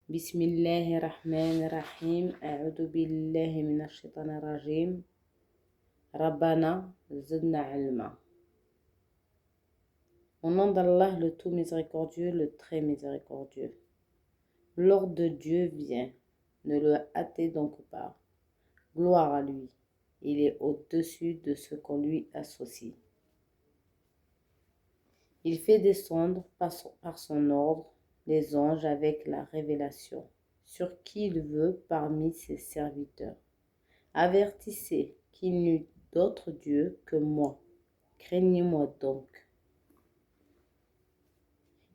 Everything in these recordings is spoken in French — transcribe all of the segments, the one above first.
بسم الله الرحمن الرحيم أعوذ بالله من الشيطان الرجيم ربنا زدنا علما. Au nom d'Allah, le tout miséricordieux, le très miséricordieux. L'ordre de Dieu vient, ne le hâtez donc pas. Gloire à lui, il est au-dessus de ce qu'on lui associe. Il fait descendre par son ordre les anges avec la révélation, sur qui il veut parmi ses serviteurs. Avertissez qu'il n'y eut d'autre Dieu que moi. Craignez-moi donc.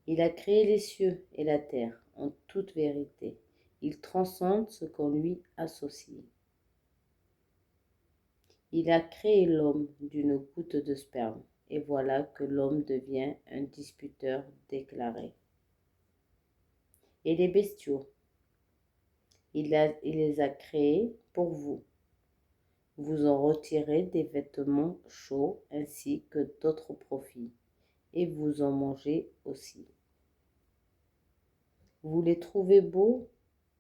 Il a créé les cieux et la terre en toute vérité. Il transcende ce qu'on lui associe. Il a créé l'homme d'une goutte de sperme, et voilà que l'homme devient un disputeur déclaré. Et les bestiaux, il les a créés pour vous. Vous en retirez des vêtements chauds ainsi que d'autres profits, et vous en mangez aussi. Vous les trouvez beaux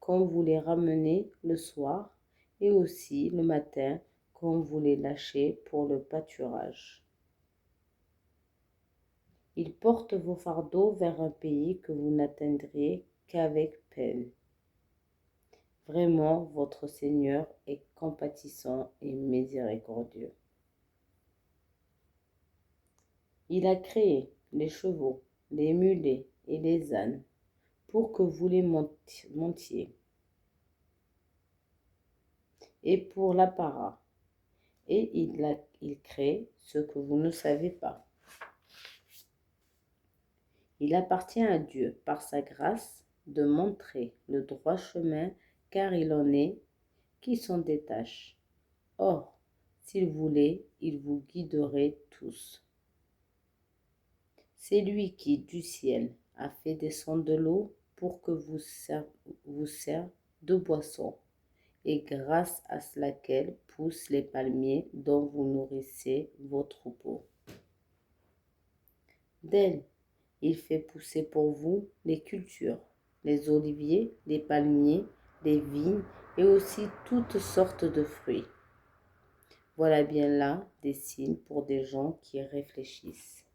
quand vous les ramenez le soir, et aussi le matin quand vous les lâchez pour le pâturage. Ils portent vos fardeaux vers un pays que vous n'atteindriez qu'avec peine. Vraiment, votre Seigneur est compatissant et miséricordieux. Il a créé les chevaux, les mulets et les ânes pour que vous les montiez, et pour l'apparat, et il crée ce que vous ne savez pas. Il appartient à Dieu, par sa grâce, de montrer le droit chemin, car il en est qui s'en détachent. Or, s'il voulait, il vous guiderait tous. C'est lui qui, du ciel, a fait descendre de l'eau pour que vous serve de boisson, et grâce à laquelle poussent les palmiers dont vous nourrissez vos troupeaux. D'elle, il fait pousser pour vous les cultures, les oliviers, les palmiers, les vignes et aussi toutes sortes de fruits. Voilà bien là des signes pour des gens qui réfléchissent.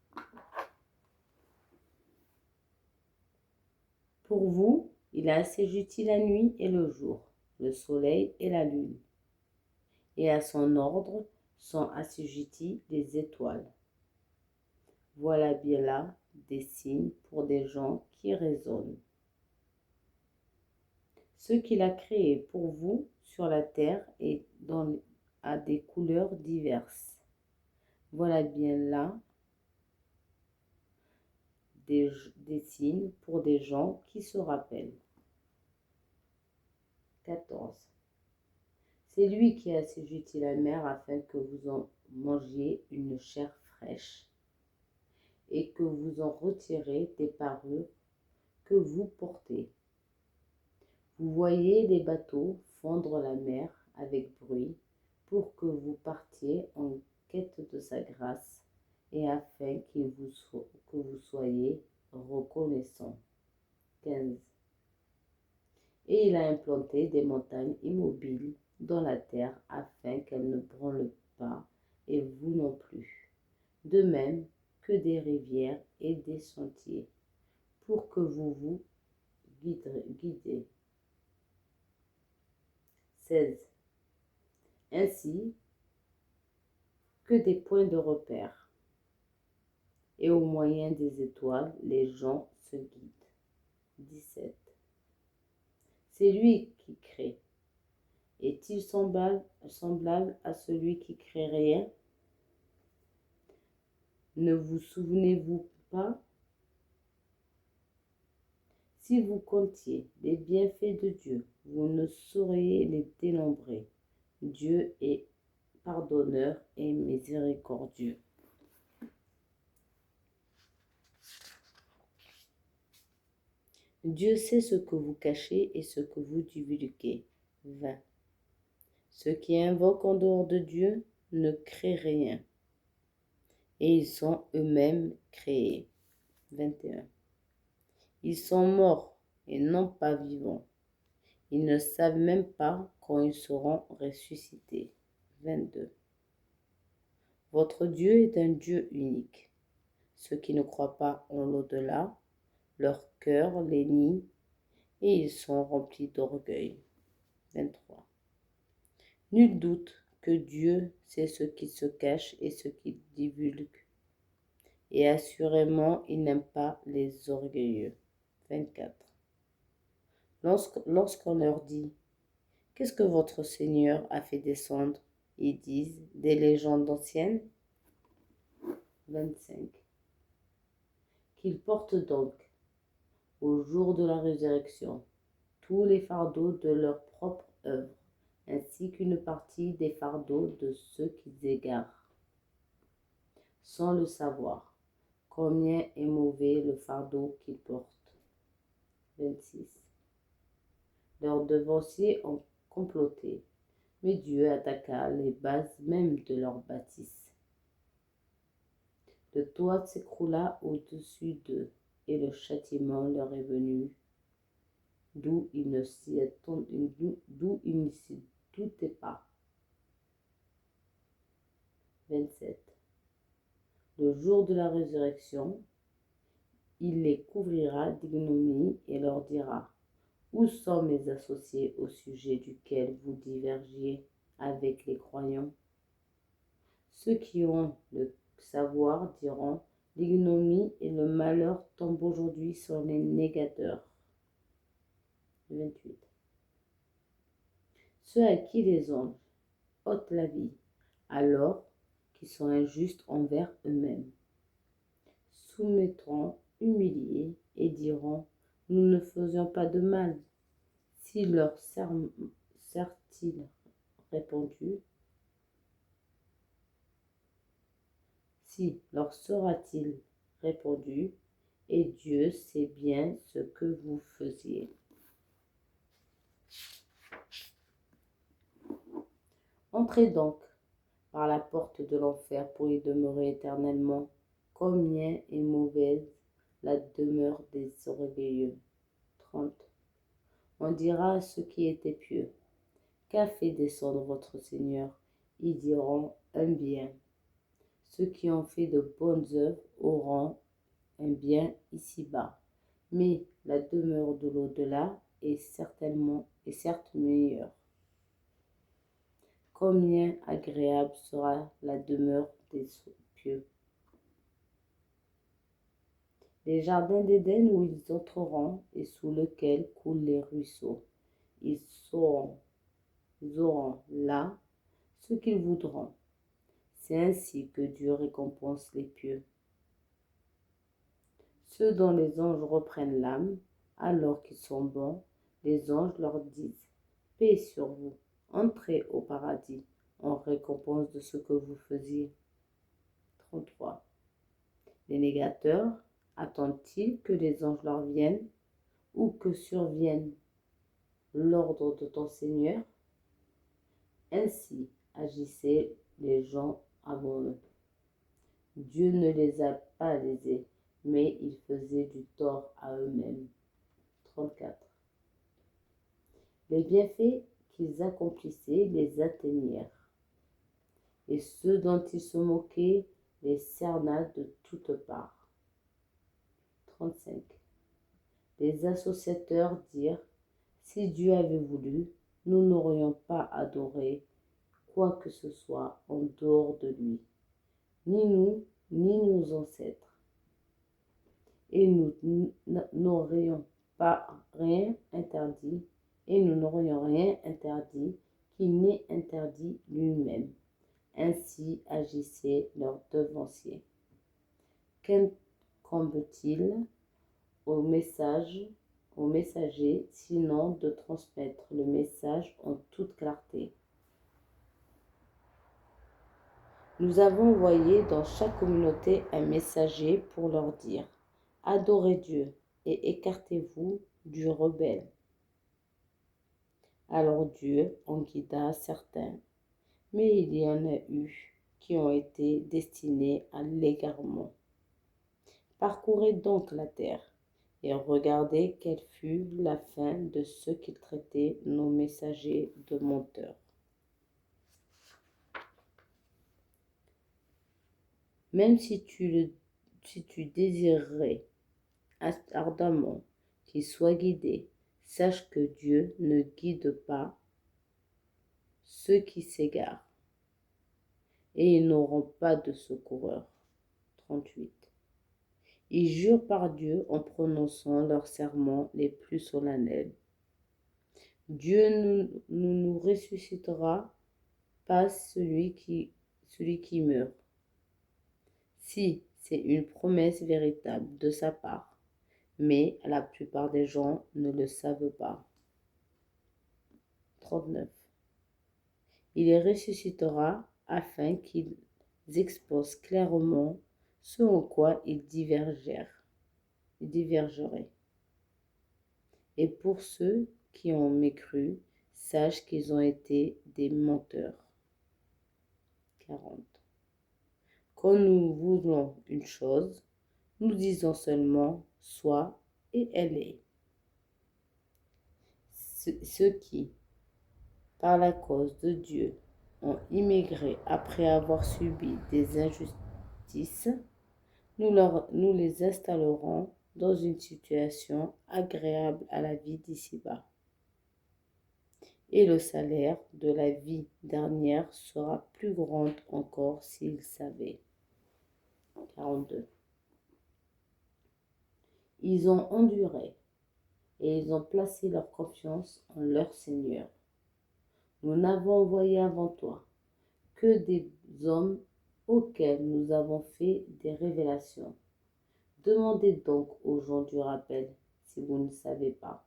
Pour vous, il a assujetti la nuit et le jour, le soleil et la lune. Et à son ordre sont assujetties les étoiles. Voilà bien là des signes pour des gens qui raisonnent. Ce qu'il a créé pour vous sur la terre et à des couleurs diverses. Voilà bien là des signes pour des gens qui se rappellent. 14. C'est lui qui a assujetti la mer afin que vous en mangiez une chair fraîche et que vous en retirez des parures que vous portez. Vous voyez les bateaux fondre la mer avec bruit pour que vous partiez en quête de sa grâce et afin que vous soyez reconnaissants. 15. Et il a implanté des montagnes immobiles dans la terre afin qu'elles ne branlent pas et vous non plus, de même que des rivières et des sentiers, pour que vous vous guidez. 16. Ainsi que des points de repère, et au moyen des étoiles, les gens se guident. 17. C'est lui qui crée. Est-il semblable à celui qui crée rien? Ne vous souvenez-vous pas? Si vous comptiez les bienfaits de Dieu, vous ne sauriez les dénombrer. Dieu est pardonneur et miséricordieux. Dieu sait ce que vous cachez et ce que vous divulguez. 20. Ceux qui invoquent en dehors de Dieu ne créent rien, et ils sont eux-mêmes créés. 21. Ils sont morts et non pas vivants. Ils ne savent même pas quand ils seront ressuscités. 22. Votre Dieu est un Dieu unique. Ceux qui ne croient pas en l'au-delà, leur cœur les nie et ils sont remplis d'orgueil. 23. Nul doute que Dieu sait ce qui se cache et ce qu'il divulgue. Et assurément, il n'aime pas les orgueilleux. 24. Lorsqu'on leur dit « Qu'est-ce que votre Seigneur a fait descendre ?» Ils disent « Des légendes anciennes. » 25. Qu'ils portent donc, au jour de la résurrection, tous les fardeaux de leur propre œuvre, ainsi qu'une partie des fardeaux de ceux qui égarent, sans le savoir, combien est mauvais le fardeau qu'ils portent. 26. Leurs devanciers ont comploté, mais Dieu attaqua les bases même de leur bâtisse. Le toit s'écroula au-dessus d'eux, et le châtiment leur est venu, d'où ils ne s'y doutaient pas. 27. Le jour de la résurrection, il les couvrira d'ignominie et leur dira « Où sont mes associés au sujet duquel vous divergiez avec les croyants ?» Ceux qui ont le savoir diront « L'ignominie et le malheur tombent aujourd'hui sur les négateurs. » 28. Ceux à qui les anges ôtent la vie, alors qu'ils sont injustes envers eux-mêmes, soumettront humiliés et diront « Nous ne faisions pas de mal. » Si leur sera-t-il répondu, et Dieu sait bien ce que vous faisiez. Entrez donc par la porte de l'enfer pour y demeurer éternellement. Combien est mauvaise la demeure des orgueilleux. 30. On dira à ceux qui étaient pieux, qu'a fait descendre votre Seigneur? Ils diront un bien. Ceux qui ont fait de bonnes œuvres auront un bien ici-bas, mais la demeure de l'au-delà est certes meilleure. Combien agréable sera la demeure des pieux. Les jardins d'Éden où ils entreront et sous lesquels coulent les ruisseaux, ils auront là ce qu'ils voudront. C'est ainsi que Dieu récompense les pieux. Ceux dont les anges reprennent l'âme, alors qu'ils sont bons, les anges leur disent « Paix sur vous, entrez au paradis, en récompense de ce que vous faisiez. » 33. Les négateurs attendent-ils que les anges leur viennent, ou que survienne l'ordre de ton Seigneur? Ainsi agissaient les gens avant eux. Dieu ne les a pas lésés, mais ils faisaient du tort à eux-mêmes. 34. Les bienfaits qu'ils accomplissaient les atteignirent, et ceux dont ils se moquaient les cerna de toutes parts. 35. Les associateurs dirent, si Dieu avait voulu, nous n'aurions pas adoré quoi que ce soit en dehors de lui, ni nous, ni nos ancêtres. Et nous n'aurions rien interdit qu'il n'ait interdit lui-même. Ainsi agissaient leurs devanciers. Qu'incombe-t-il au messager, sinon de transmettre le message en toute clarté? Nous avons envoyé dans chaque communauté un messager pour leur dire « Adorez Dieu et écartez-vous du rebelle. » Alors Dieu en guida certains, mais il y en a eu qui ont été destinés à l'égarement. Parcourez donc la terre et regardez quelle fut la fin de ceux qui traitaient nos messagers de menteurs. Même si tu désirerais ardemment qu'ils soient guidés, sache que Dieu ne guide pas ceux qui s'égarent, et ils n'auront pas de secoureur. 38. Ils jurent par Dieu en prononçant leurs serments les plus solennels. Dieu ne nous ressuscitera pas celui qui meurt. Si, c'est une promesse véritable de sa part, mais la plupart des gens ne le savent pas. 39. Il les ressuscitera afin qu'ils exposent clairement ce en quoi ils divergeraient. Et pour ceux qui ont mécru, sache qu'ils ont été des menteurs. 40. Quand nous voulons une chose, nous disons seulement soit et elle est. Ceux qui, par la cause de Dieu, ont immigré après avoir subi des injustices, nous les installerons dans une situation agréable à la vie d'ici-bas. Et le salaire de la vie dernière sera plus grand encore s'ils savaient. 42. Ils ont enduré et ils ont placé leur confiance en leur Seigneur. Nous n'avons envoyé avant toi que des hommes auxquels nous avons fait des révélations. Demandez donc aux gens du rappel si vous ne savez pas.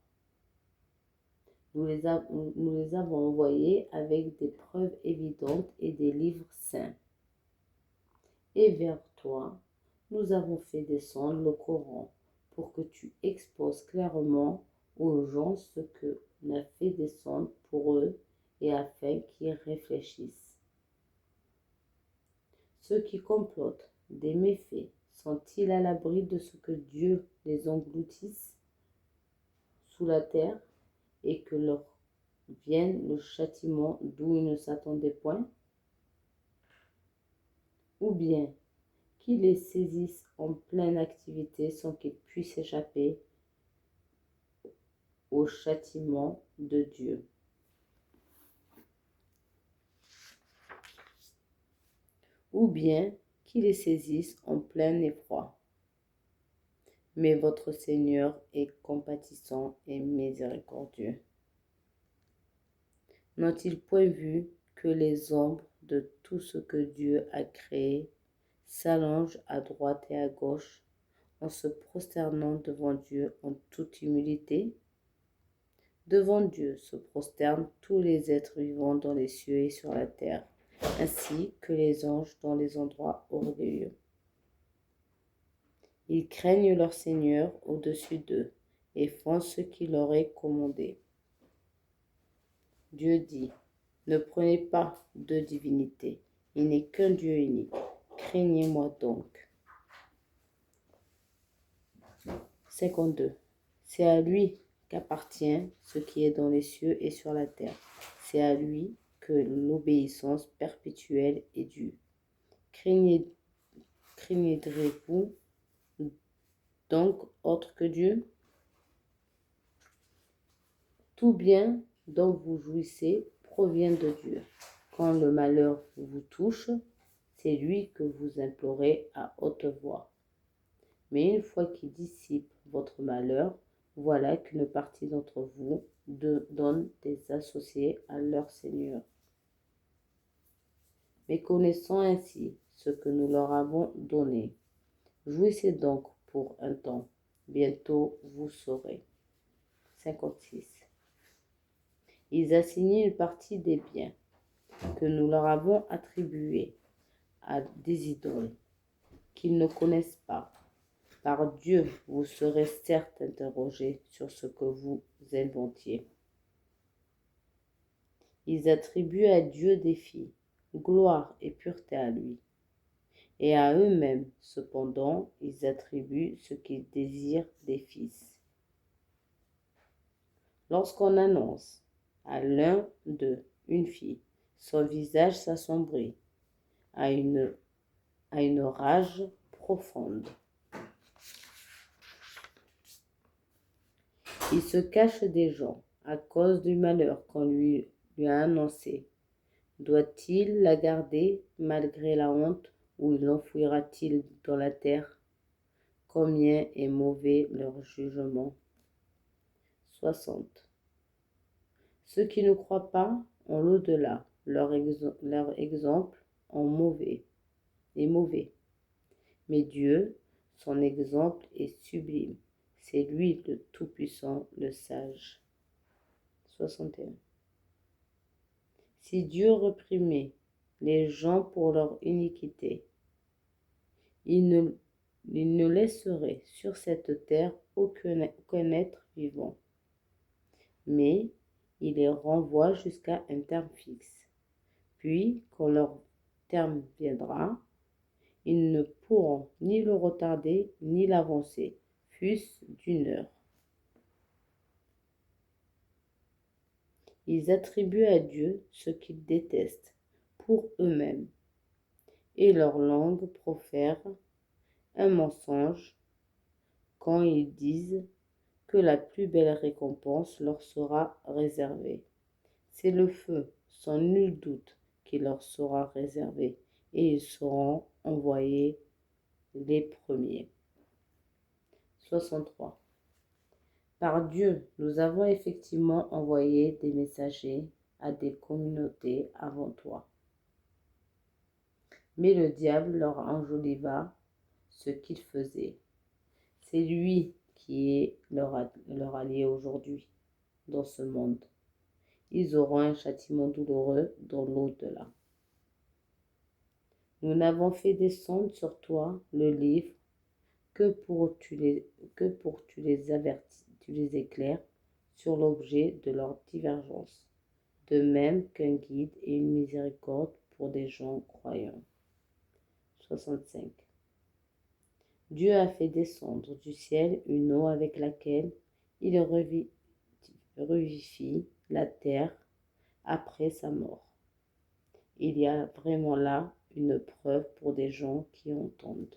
Nous les avons envoyés avec des preuves évidentes et des livres saints. Et vers toi, nous avons fait descendre le Coran pour que tu exposes clairement aux gens ce que l'on a fait descendre pour eux et afin qu'ils réfléchissent. Ceux qui complotent des méfaits sont-ils à l'abri de ce que Dieu les engloutisse sous la terre et que leur vienne le châtiment d'où ils ne s'attendaient point? Ou bien qu'ils les saisissent en pleine activité sans qu'ils puissent échapper au châtiment de Dieu. Ou bien qu'ils les saisissent en plein effroi. Mais votre Seigneur est compatissant et miséricordieux. N'ont-ils point vu que les ombres de tout ce que Dieu a créé s'allongent à droite et à gauche en se prosternant devant Dieu en toute humilité? Devant Dieu se prosternent tous les êtres vivants dans les cieux et sur la terre, ainsi que les anges dans les endroits orgueilleux. Ils craignent leur Seigneur au-dessus d'eux et font ce qu'il leur est commandé. Dieu dit, ne prenez pas de divinité, il n'est qu'un Dieu unique. Craignez-moi donc. 52. C'est à lui qu'appartient ce qui est dans les cieux et sur la terre. C'est à lui que l'obéissance perpétuelle est due. Craindrez-vous donc autre que Dieu? Tout bien dont vous jouissez provient de Dieu. Quand le malheur vous touche, c'est lui que vous implorez à haute voix. Mais une fois qu'il dissipe votre malheur, voilà qu'une partie d'entre vous donne des associés à leur Seigneur. Mais connaissant ainsi ce que nous leur avons donné, jouissez donc pour un temps, bientôt vous saurez. 56. Ils assignaient une partie des biens que nous leur avons attribués à des idoles qu'ils ne connaissent pas. Par Dieu, vous serez certes interrogés sur ce que vous inventiez. Ils attribuent à Dieu des filles, gloire et pureté à lui. Et à eux-mêmes, cependant, ils attribuent ce qu'ils désirent des fils. Lorsqu'on annonce à l'un d'eux une fille, son visage s'assombrit à une rage profonde. Il se cache des gens à cause du malheur qu'on lui a annoncé. Doit-il la garder malgré la honte ou l'enfouira-t-il dans la terre? Combien est mauvais leur jugement. 60. Ceux qui ne croient pas ont l'au-delà. Leur exemple est mauvais. Mais Dieu, son exemple est sublime. C'est lui le Tout-Puissant, le Sage. 61. Si Dieu reprimait les gens pour leur iniquité, il ne laisserait sur cette terre aucun être vivant. Mais il les renvoie jusqu'à un terme fixe. Puis, quand leur terme viendra, ils ne pourront ni le retarder ni l'avancer, fût-ce d'une heure. Ils attribuent à Dieu ce qu'ils détestent pour eux-mêmes, et leur langue profère un mensonge quand ils disent que la plus belle récompense leur sera réservée. C'est le feu, sans nul doute, qui leur sera réservé, et ils seront envoyés les premiers. 63. Par Dieu, nous avons effectivement envoyé des messagers à des communautés avant toi. Mais le diable leur enjoliva ce qu'ils faisaient. C'est lui qui est leur allié aujourd'hui dans ce monde. Ils auront un châtiment douloureux dans l'au-delà. Nous n'avons fait descendre sur toi le livre que pour tu les éclaires sur l'objet de leur divergence, de même qu'un guide et une miséricorde pour des gens croyants. 65. Dieu a fait descendre du ciel une eau avec laquelle il revivifie la terre après sa mort. Il y a vraiment là une preuve pour des gens qui entendent.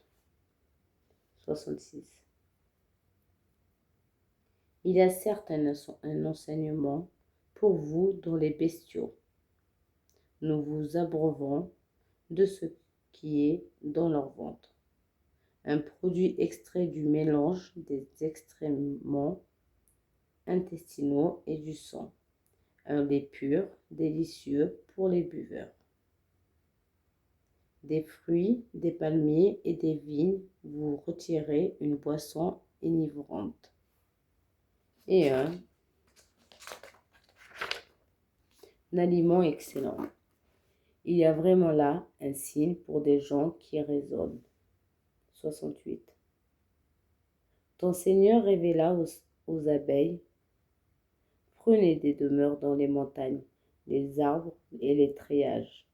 66. Il y a certes un enseignement pour vous dans les bestiaux. Nous vous abreuvons de ce qui est dans leur ventre. Un produit extrait du mélange des excréments intestinaux et du sang. Un lait pur, délicieux pour les buveurs. Des fruits, des palmiers et des vignes, vous retirez une boisson enivrante. Et un aliment excellent. Il y a vraiment là un signe pour des gens qui raisonnent. 68. Ton Seigneur révéla aux abeilles, prenez des demeures dans les montagnes, les arbres et les treillages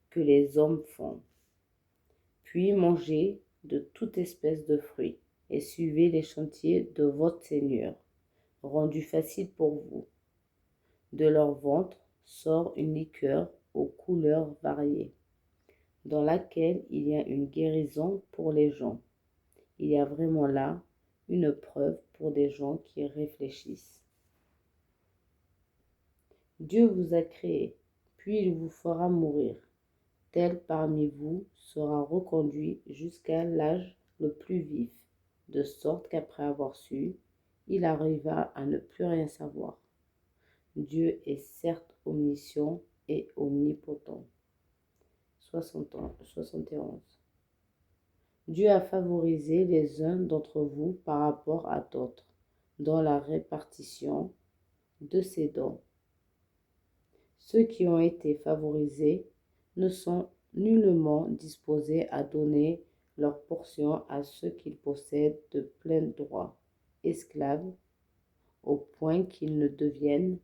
que les hommes font. Puis mangez de toute espèce de fruits et suivez les chantiers de votre Seigneur, rendus faciles pour vous. De leur ventre sort une liqueur aux couleurs variées, dans laquelle il y a une guérison pour les gens. Il y a vraiment là une preuve pour des gens qui réfléchissent. Dieu vous a créé, puis il vous fera mourir. Tel parmi vous sera reconduit jusqu'à l'âge le plus vif, de sorte qu'après avoir su, il arriva à ne plus rien savoir. Dieu est certes omniscient et omnipotent. 71. Dieu a favorisé les uns d'entre vous par rapport à d'autres dans la répartition de ses dons. Ceux qui ont été favorisés ne sont nullement disposés à donner leur portion à ceux qu'ils possèdent de plein droit, esclaves, au point qu'ils ne deviennent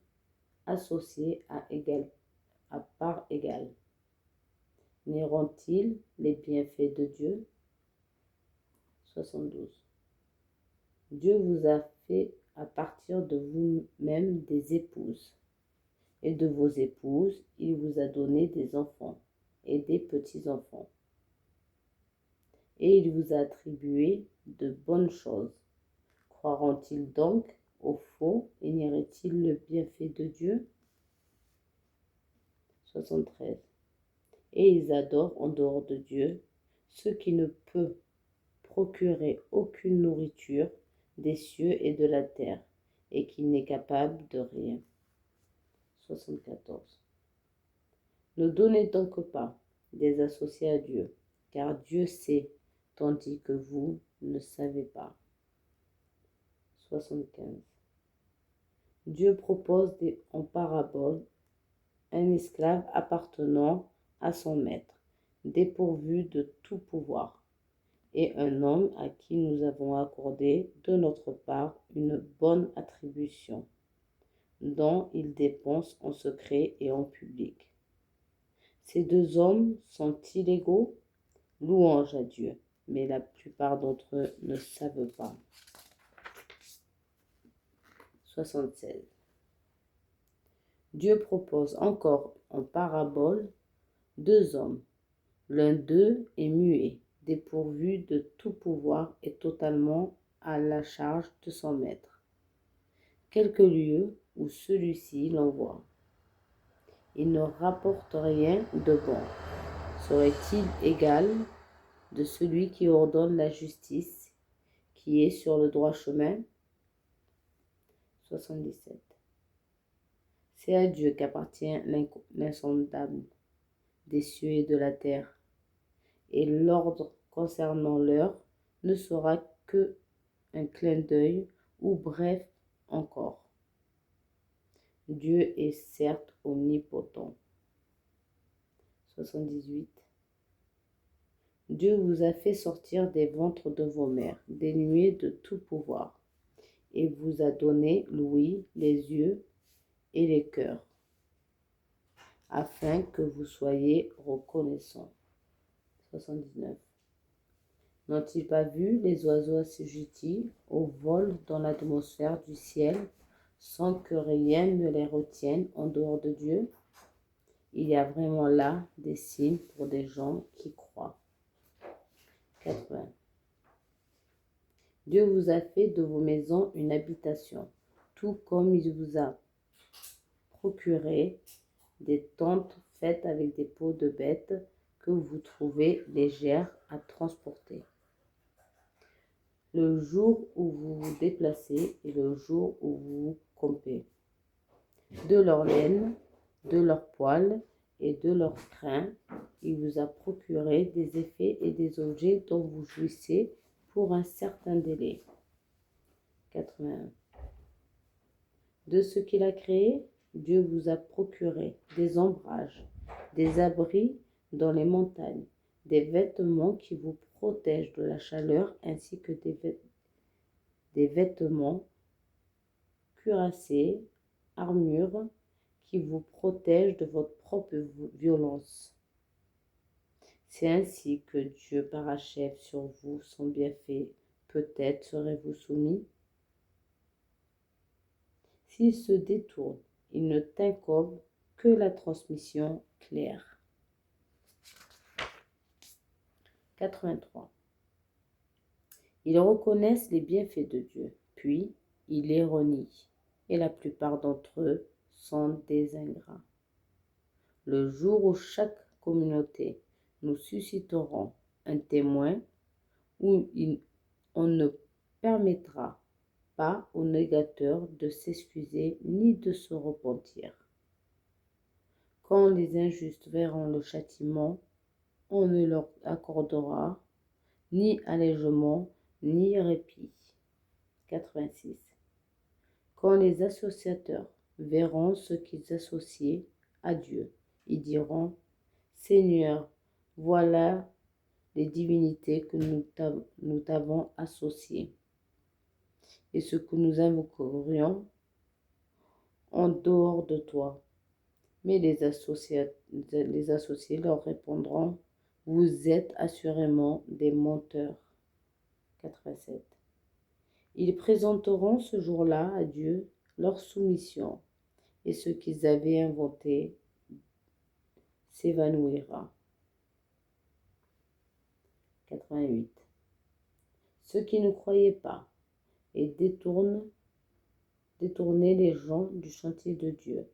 associés à part égale. nieront-ils les bienfaits de Dieu? 72. Dieu vous a fait à partir de vous-même des épouses, et de vos épouses, il vous a donné des enfants et des petits-enfants. Et il vous a attribué de bonnes choses. Croiront-ils donc au faux et nieraient-ils le bienfait de Dieu? 73. Et ils adorent en dehors de Dieu ce qui ne peut procurer aucune nourriture des cieux et de la terre, et qui n'est capable de rien. 74. Ne donnez donc pas des associés à Dieu, car Dieu sait, tandis que vous ne savez pas. 75. Dieu propose en parabole un esclave appartenant à son maître, dépourvu de tout pouvoir, et un homme à qui nous avons accordé de notre part une bonne attribution, dont il dépense en secret et en public. Ces deux hommes sont-ils égaux? Louange à Dieu, mais la plupart d'entre eux ne savent pas. 76. Dieu propose encore en parabole deux hommes. L'un d'eux est muet, dépourvu de tout pouvoir et totalement à la charge de son maître. Quelque lieu où celui-ci l'envoie. Il ne rapporte rien de bon. Serait-il égal de celui qui ordonne la justice, qui est sur le droit chemin? 77. C'est à Dieu qu'appartient l'insondable des cieux et de la terre, et l'ordre concernant l'heure ne sera que un clin d'œil ou bref encore. Dieu est certes omnipotent. 78. Dieu vous a fait sortir des ventres de vos mères, dénués de tout pouvoir, et vous a donné l'ouïe, les yeux et les cœurs, afin que vous soyez reconnaissants. 79. N'ont-ils pas vu les oiseaux assujettis au vol dans l'atmosphère du ciel, sans que rien ne les retienne en dehors de Dieu? Il y a vraiment là des signes pour des gens qui croient. 80. Dieu vous a fait de vos maisons une habitation, tout comme il vous a procuré des tentes faites avec des peaux de bêtes que vous trouvez légères à transporter. Le jour où vous vous déplacez et le jour où vous vous campez. De leur laine, de leurs poils et de leurs crins, il vous a procuré des effets et des objets dont vous jouissez pour un certain délai. 81. De ce qu'il a créé, Dieu vous a procuré des ombrages, des abris dans les montagnes, des vêtements qui vous protègent de la chaleur ainsi que des vêtements cuirassés, armure qui vous protègent de votre propre violence. C'est ainsi que Dieu parachève sur vous son bienfait. Peut-être serez-vous soumis. S'il se détourne, il ne t'incombe que la transmission claire. 83. Ils reconnaissent les bienfaits de Dieu, puis ils les renient, et la plupart d'entre eux sont des ingrats. Le jour où chaque communauté nous susciterons un témoin, où on ne permettra pas aux négateurs de s'excuser ni de se repentir. Quand les injustes verront le châtiment, on ne leur accordera ni allègement ni répit. 86. Quand les associateurs verront ce qu'ils associent à Dieu, ils diront: Seigneur, voilà les divinités que nous t'avons associées, et ce que nous invoquerions en dehors de toi. Mais les associés leur répondront, vous êtes assurément des menteurs. 87. Ils présenteront ce jour-là à Dieu leur soumission, et ce qu'ils avaient inventé s'évanouira. 88. Ceux qui ne croyaient pas et détournaient les gens du chantier de Dieu,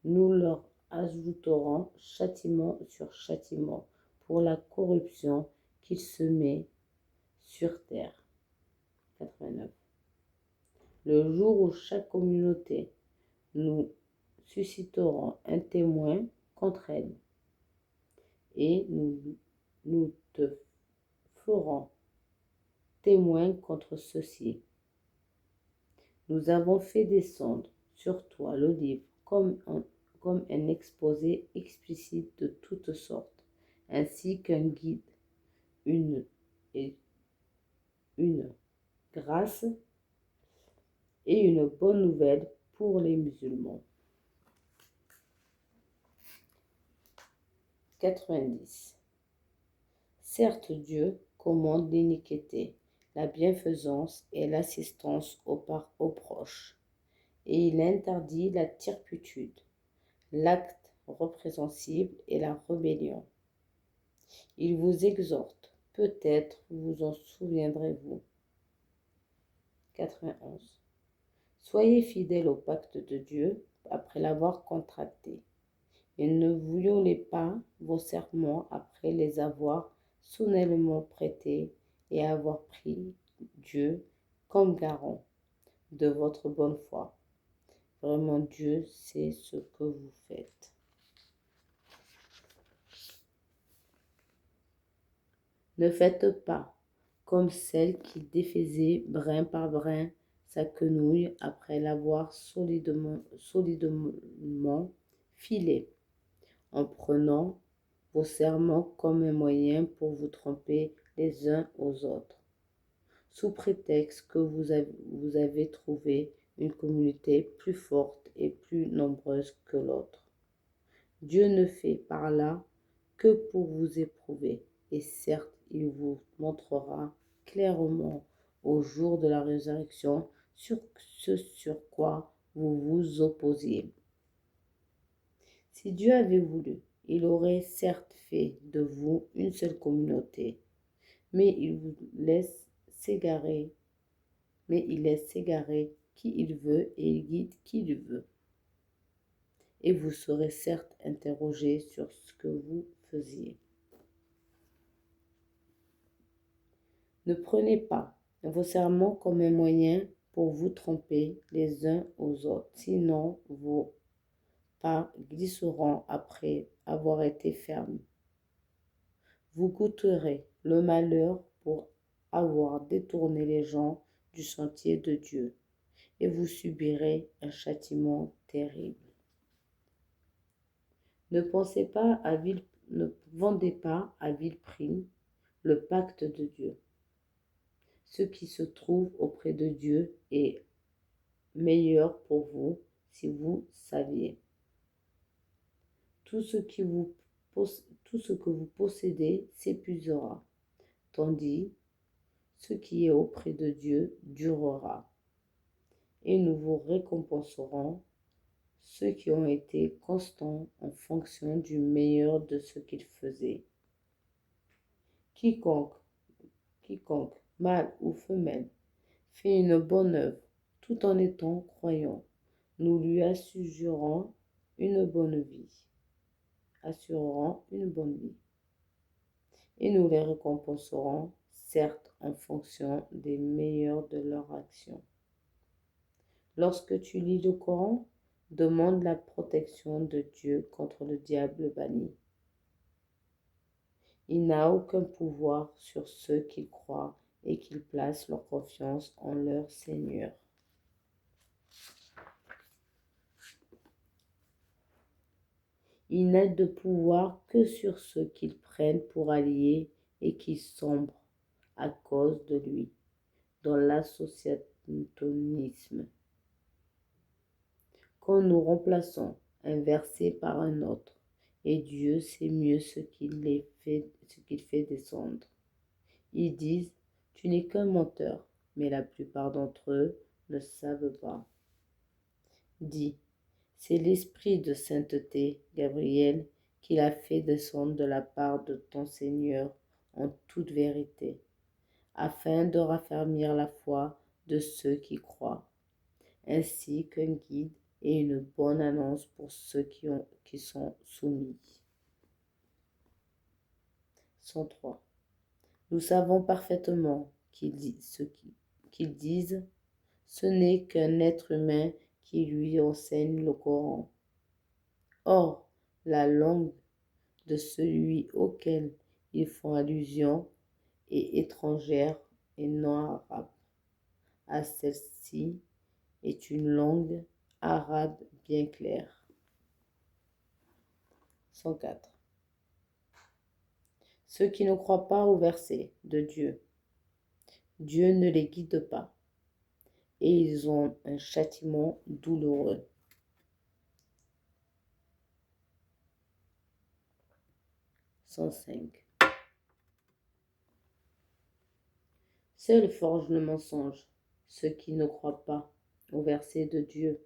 nous leur ajouterons châtiment sur châtiment pour la corruption qu'ils semaient sur terre. 89. Le jour où chaque communauté nous susciterons un témoin contre elle, et nous te ferons témoin contre ceux-ci. Nous avons fait descendre sur toi le livre comme un exposé explicite de toutes sortes, ainsi qu'un guide, une grâce et une bonne nouvelle pour les musulmans. 90. Certes, Dieu commande l'iniquité, la bienfaisance et l'assistance aux proches, et il interdit la turpitude, l'acte répréhensible et la rébellion. Il vous exhorte, peut-être vous en souviendrez-vous. 91. Soyez fidèles au pacte de Dieu après l'avoir contracté, et ne violez pas vos serments après les avoir solennellement prêtés et avoir pris Dieu comme garant de votre bonne foi. Vraiment, Dieu sait ce que vous faites. Ne faites pas comme celle qui défaisait brin par brin sa quenouille après l'avoir solidement filée, en prenant vos serments comme un moyen pour vous tromper les uns aux autres, sous prétexte que vous avez trouvé une communauté plus forte et plus nombreuse que l'autre. Dieu ne fait par là que pour vous éprouver, et certes, il vous montrera clairement au jour de la résurrection sur ce sur quoi vous vous opposiez. Si Dieu avait voulu, il aurait certes fait de vous une seule communauté, mais il laisse s'égarer qui il veut et il guide qui il veut. Et vous serez certes interrogé sur ce que vous faisiez. Ne prenez pas vos serments comme un moyen pour vous tromper les uns aux autres, sinon vos pas glisseront après avoir été fermes. Vous goûterez le malheur pour avoir détourné les gens du sentier de Dieu, et vous subirez un châtiment terrible. Ne vendez pas à vil prix le pacte de Dieu. Ce qui se trouve auprès de Dieu est meilleur pour vous si vous saviez. Tout ce que vous possédez s'épuisera, tandis ce qui est auprès de Dieu durera. Et nous vous récompenserons ceux qui ont été constants en fonction du meilleur de ce qu'ils faisaient. Quiconque, mâle ou femelle, fait une bonne œuvre tout en étant croyant, nous lui assurerons une bonne vie. Et nous les récompenserons, certes, en fonction des meilleurs de leurs actions. Lorsque tu lis le Coran, demande la protection de Dieu contre le diable banni. Il n'a aucun pouvoir sur ceux qui croient et qui placent leur confiance en leur Seigneur. Il n'a de pouvoir que sur ceux qu'ils prennent pour alliés et qui sombrent à cause de lui dans l'associationnisme. Quand nous remplaçons inversés par un autre, et Dieu sait mieux ce qu'il fait descendre. Ils disent, tu n'es qu'un menteur, mais la plupart d'entre eux ne savent pas. Dis, c'est l'esprit de sainteté, Gabriel, qu'il a fait descendre de la part de ton Seigneur en toute vérité, afin de raffermir la foi de ceux qui croient, ainsi qu'un guide et une bonne annonce pour ceux qui sont soumis. 103. Nous savons parfaitement qu'ils disent, ce n'est qu'un être humain qui lui enseigne le Coran. Or, la langue de celui auquel ils font allusion est étrangère et non arabe. À celle-ci est une langue arabe bien claire. 104. Ceux qui ne croient pas au verset de Dieu, Dieu ne les guide pas, et ils ont un châtiment douloureux. 105. Seuls forgent le mensonge, ceux qui ne croient pas au verset de Dieu.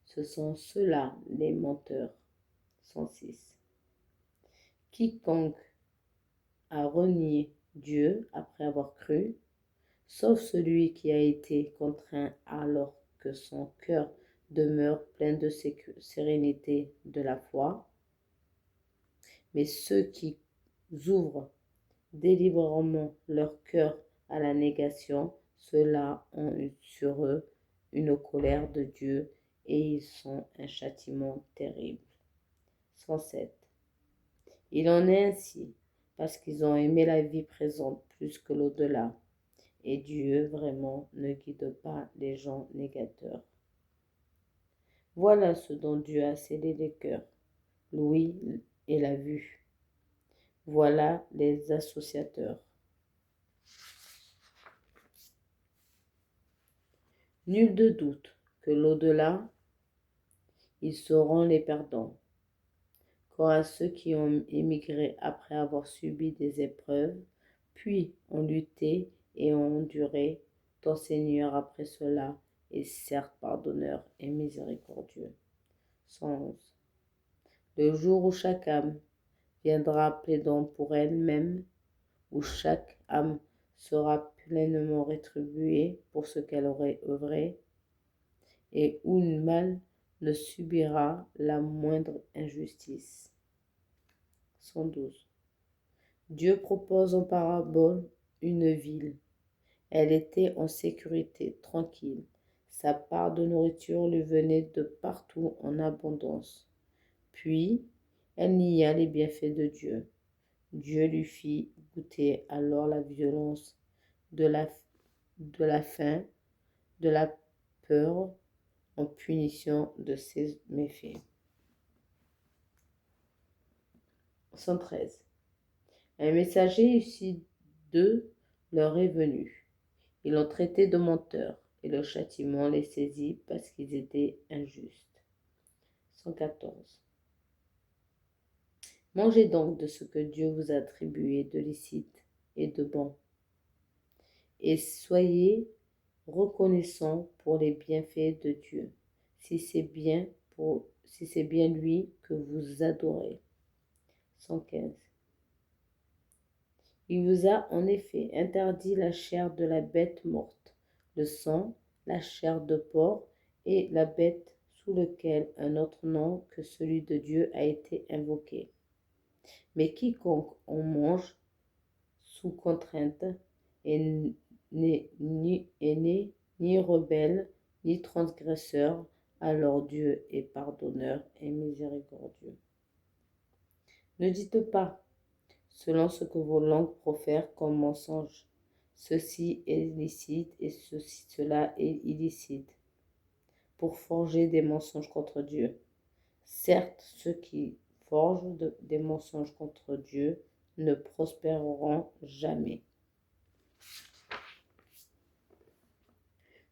Ce sont ceux-là les menteurs. 106. Quiconque a renié Dieu après avoir cru, sauf celui qui a été contraint alors que son cœur demeure plein de sérénité de la foi, mais ceux qui ouvrent délibérément leur cœur à la négation, ceux-là ont eu sur eux une colère de Dieu et ils sont un châtiment terrible. 107. Il en est ainsi parce qu'ils ont aimé la vie présente plus que l'au-delà, et Dieu vraiment ne guide pas les gens négateurs. Voilà ce dont Dieu a scellé les cœurs, l'ouïe et la vue. Voilà les associateurs. Nul de doute que l'au-delà, ils seront les perdants. Quant à ceux qui ont émigré après avoir subi des épreuves, puis ont lutté et ont enduré, ton Seigneur après cela est certes pardonneur et miséricordieux. 111. Le jour où chaque âme viendra plaidant pour elle-même, où chaque âme sera pleinement rétribuée pour ce qu'elle aurait œuvré, et où le mal ne subira la moindre injustice. 112. Dieu propose en parabole une ville. Elle était en sécurité, tranquille. Sa part de nourriture lui venait de partout en abondance. Puis, elle nia les bienfaits de Dieu. Dieu lui fit goûter alors la violence de la faim, de la peur, en punition de ses méfaits. 113. Un messager issu d'eux leur est venu. Ils l'ont traité de menteur, et le châtiment les saisit parce qu'ils étaient injustes. 114. Mangez donc de ce que Dieu vous a attribué de licite et de bon, et soyez reconnaissants pour les bienfaits de Dieu, si c'est bien lui que vous adorez. 115. Il vous a en effet interdit la chair de la bête morte, le sang, la chair de porc et la bête sous lequel un autre nom que celui de Dieu a été invoqué. Mais quiconque en mange sous contrainte n'est ni rebelle ni transgresseur, alors Dieu est pardonneur et miséricordieux. Ne dites pas, selon ce que vos langues profèrent comme mensonge, ceci est licite et cela est illicite, pour forger des mensonges contre Dieu. Certes, ceux qui forgent des mensonges contre Dieu ne prospéreront jamais.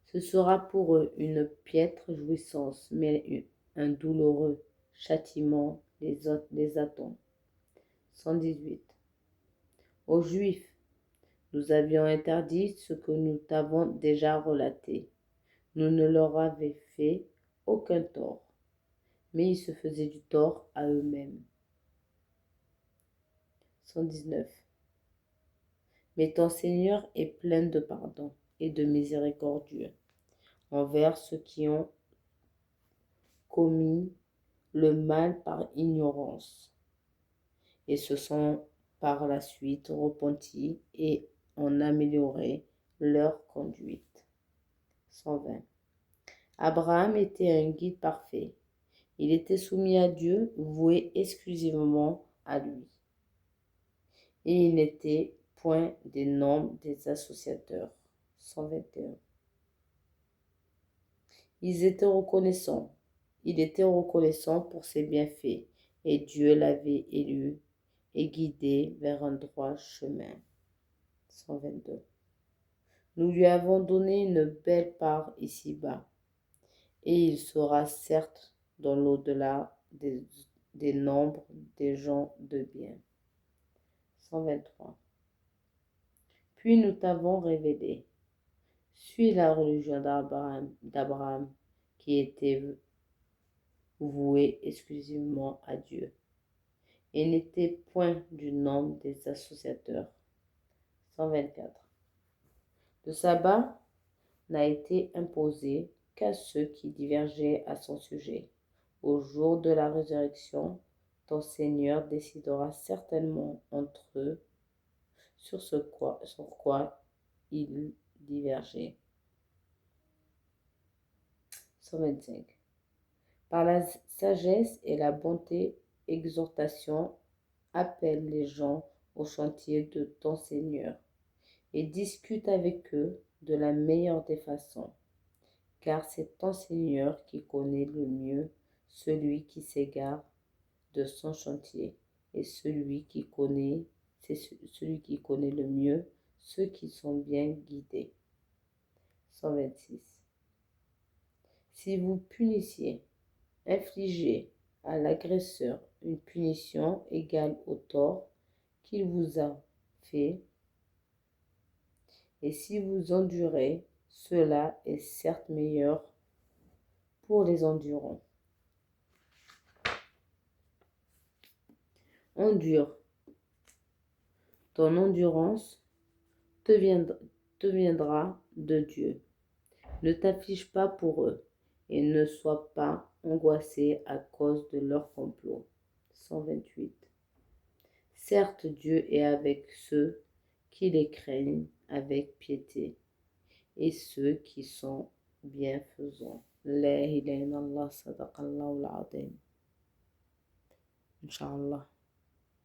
Ce sera pour eux une piètre jouissance, mais un douloureux châtiment les attend. 118. Aux Juifs, nous avions interdit ce que nous t'avons déjà relaté. Nous ne leur avions fait aucun tort, mais ils se faisaient du tort à eux-mêmes. 119. Mais ton Seigneur est plein de pardon et de miséricordieux envers ceux qui ont commis le mal par ignorance et se sont par la suite repentis et ont amélioré leur conduite. 120. Abraham était un guide parfait. Il était soumis à Dieu, voué exclusivement à lui. Et il n'était point des nombres des associateurs. 121. Il était reconnaissant pour ses bienfaits, et Dieu l'avait élu et guidé vers un droit chemin. 122. Nous lui avons donné une belle part ici-bas, et il sera certes dans l'au-delà des nombres des gens de bien. 123. Puis nous t'avons révélé, suis la religion d'Abraham qui était voué exclusivement à Dieu, et n'était point du nombre des associateurs. 124. Le sabbat n'a été imposé qu'à ceux qui divergeaient à son sujet. Au jour de la résurrection, ton Seigneur décidera certainement entre eux sur quoi ils divergeaient. 125. Par la sagesse et la bonté, exhortation, appelle les gens au chantier de ton Seigneur et discute avec eux de la meilleure des façons, car c'est ton Seigneur qui connaît le mieux celui qui s'égare de son chantier et c'est celui qui connaît le mieux ceux qui sont bien guidés. 126. Si vous punissiez, infligez à l'agresseur une punition égale au tort qu'il vous a fait, et si vous endurez, cela est certes meilleur pour les endurants. Endure. Ton endurance te viendra de Dieu. Ne t'afflige pas pour eux et ne sois pas angoissé à cause de leur complot. 128. Certes, Dieu est avec ceux qui les craignent avec piété et ceux qui sont bienfaisants. La ilaha illallah, sadaqallahu al-azim. Inch'Allah.